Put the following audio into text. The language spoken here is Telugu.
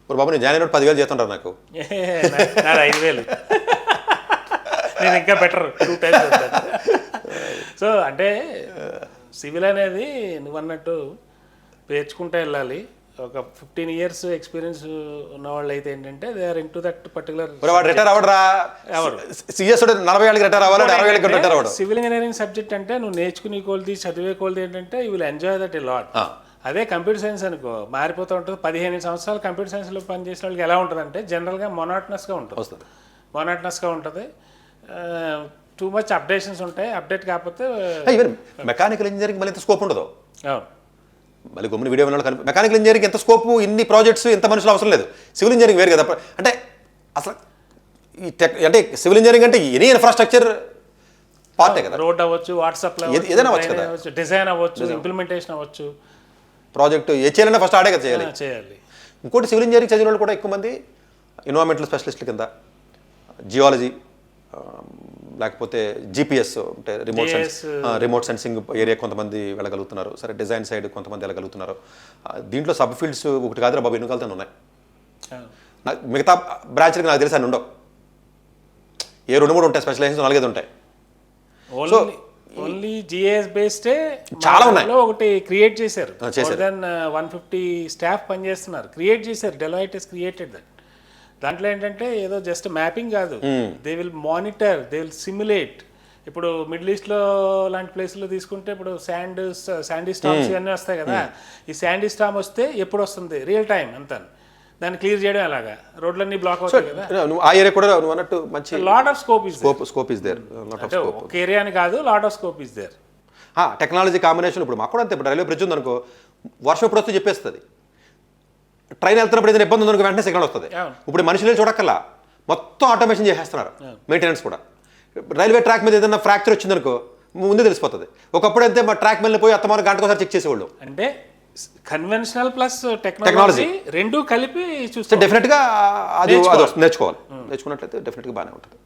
ఇప్పుడు బాబు నేను జాయిన్ అయినప్పుడు 10,000 చేస్తుంటారు నాకు. నాది 5,000. నేను ఇంకా బెటర్ 2 times. సో అంటే సివిల్ అనేది నువ్వు అన్నట్టు పేర్చుకుంటూ వెళ్ళాలి. ఒక 15 years ఎక్స్పీరియన్స్ ఉన్న వాళ్ళు అయితే ఏంటంటే they are in to that particular. వాడు రిటైర్ అవ్వడరా, సిఎస్ 40 ఏళ్ళకి రిటైర్ అవ్వాలి, 60 ఏళ్ళకి రిటైర్ అవ్వడం. సివిల్ ఇంజనీరింగ్ సబ్జెక్ట్ అంటే నువ్వు నేర్చుకునే కొలది చదివే కొలది ఏంటంటే you will enjoy that a lot. అదే కంప్యూటర్ సైన్స్ అనుకో మారిపోతూ ఉంటుంది. 15 సంవత్సరాలు కంప్యూటర్ సైన్స్లో పనిచేసిన వాళ్ళకి ఎలా ఉంటుందంటే జనరల్గా మొనాటనస్గా ఉంటుంది. టూ మచ్ అప్డేషన్స్ ఉంటాయి. అప్డేట్ కాకపోతే మెకానికల్ ఇంజనీరింగ్ మళ్ళీ ఎంత స్కోప్ ఉండదు. మళ్ళీ గమ్మున వీడియో వినాలి. మెకానికల్ ఇంజనీరింగ్ ఎంత స్కోప్, ఇన్ని ప్రాజెక్ట్స్, ఇంత మనుషులు అవసరం లేదు. సివిల్ ఇంజనీరింగ్ వేరు కదా. అంటే అసలు ఈ అంటే సివిల్ ఇంజనీరింగ్ అంటే ఎనీ ఇన్ఫ్రాస్ట్రక్చర్ పార్టే కదా. రోడ్ అవ్వచ్చు, వాట్సాప్ ఏదైనా అవ్వచ్చు కదా, డిజైన్ అవ్వచ్చు, ఇంప్లిమెంటేషన్ అవ్వచ్చు, ప్రాజెక్ట్ ఏ చేయాలన్నా ఫస్ట్ ఆడే కదా చేయాలి. ఇంకోటి సివిల్ ఇంజనీరింగ్ చదివిన వాళ్ళు కూడా ఎక్కువ మంది ఎన్విరాన్మెంటల్ స్పెషలిస్టుల కింద జియాలజీ లేకపోతే జీపీఎస్ అంటే రిమోట్ సెన్సింగ్ ఏరియా కొంతమంది వెళ్ళగలుగుతున్నారు. సరే డిజైన్ సైడ్ కొంతమంది వెళ్ళగలుగుతున్నారు. దీంట్లో సబ్ ఫీల్డ్స్ ఒకటి కాదు బాబు, ఎన్ని కలితే ఉన్నాయి. మిగతా బ్రాంచ్లకి నాకు తెలిసి అని ఉండవు. ఏ 2-3 ఉంటాయి, స్పెషలైజేషన్ 4-5 ఉంటాయి. సో ఓన్లీ జిఏఎస్ బేస్డే చాలా ఉన్నాయి. ఒకటి క్రియేట్ చేశారు. మోర్ దెన్ 150 స్టాఫ్ పనిచేస్తున్నారు. క్రియేట్ చేశారు. Deloitte is created that. దాంట్లో ఏంటంటే ఏదో జస్ట్ మ్యాపింగ్ కాదు, they will monitor, they will simulate. ఇప్పుడు మిడిల్ ఈస్ట్లో లాంటి ప్లేస్లో తీసుకుంటే ఇప్పుడు శాండీ స్టామ్స్ ఇవన్నీ వస్తాయి కదా. ఈ శాండీ స్టామ్ వస్తే ఎప్పుడు వస్తుంది, రియల్ టైం అంతా దాన్ని క్లియర్ చేయడం అలాగా. రోడ్లన్నీ బ్లాక్ అవుతాయి కదా. ఆ ఏరియా కూడా నువ్వు అన్నట్టు మంచి lot of scope is there. ఒక ఏరియా అని కాదు, lot of scope is there. Technology combination ఇప్పుడు మాకు కూడా అంతే. ఇప్పుడు రైల్వే బ్రిడ్జ్ ఉందనుకో, వర్షం ఇప్పుడు వస్తే చెప్పేస్తుంది. ట్రైన్ వెళ్తున్నప్పుడు ఏదైనా ఇబ్బంది ఉందనుకో వెంటనే సిగ్నల్ వస్తుంది. ఇప్పుడు మనుషులే చూడక్కల్లా, మొత్తం ఆటోమేషన్ చేసేస్తున్నారు. మెయింటెనెన్స్ కూడా రైల్వే ట్రాక్ మీద ఏదైనా ఫ్రాక్చర్ వచ్చిందనుకో ముందే తెలిసిపోతుంది. ఒకప్పుడు అయితే మా ట్రాక్ మీద పోయి అత్తమారు గంటకోసారి చెక్ చేసేవాళ్ళు. అంటే కన్వెన్షనల్ ప్లస్ టెక్నాలజీ రెండు కలిపి చూస్తే డెఫినెట్గా అది నేర్చుకోవాలి. నేర్చుకున్నట్లయితే డెఫినెట్గా బాగానే ఉంటుంది.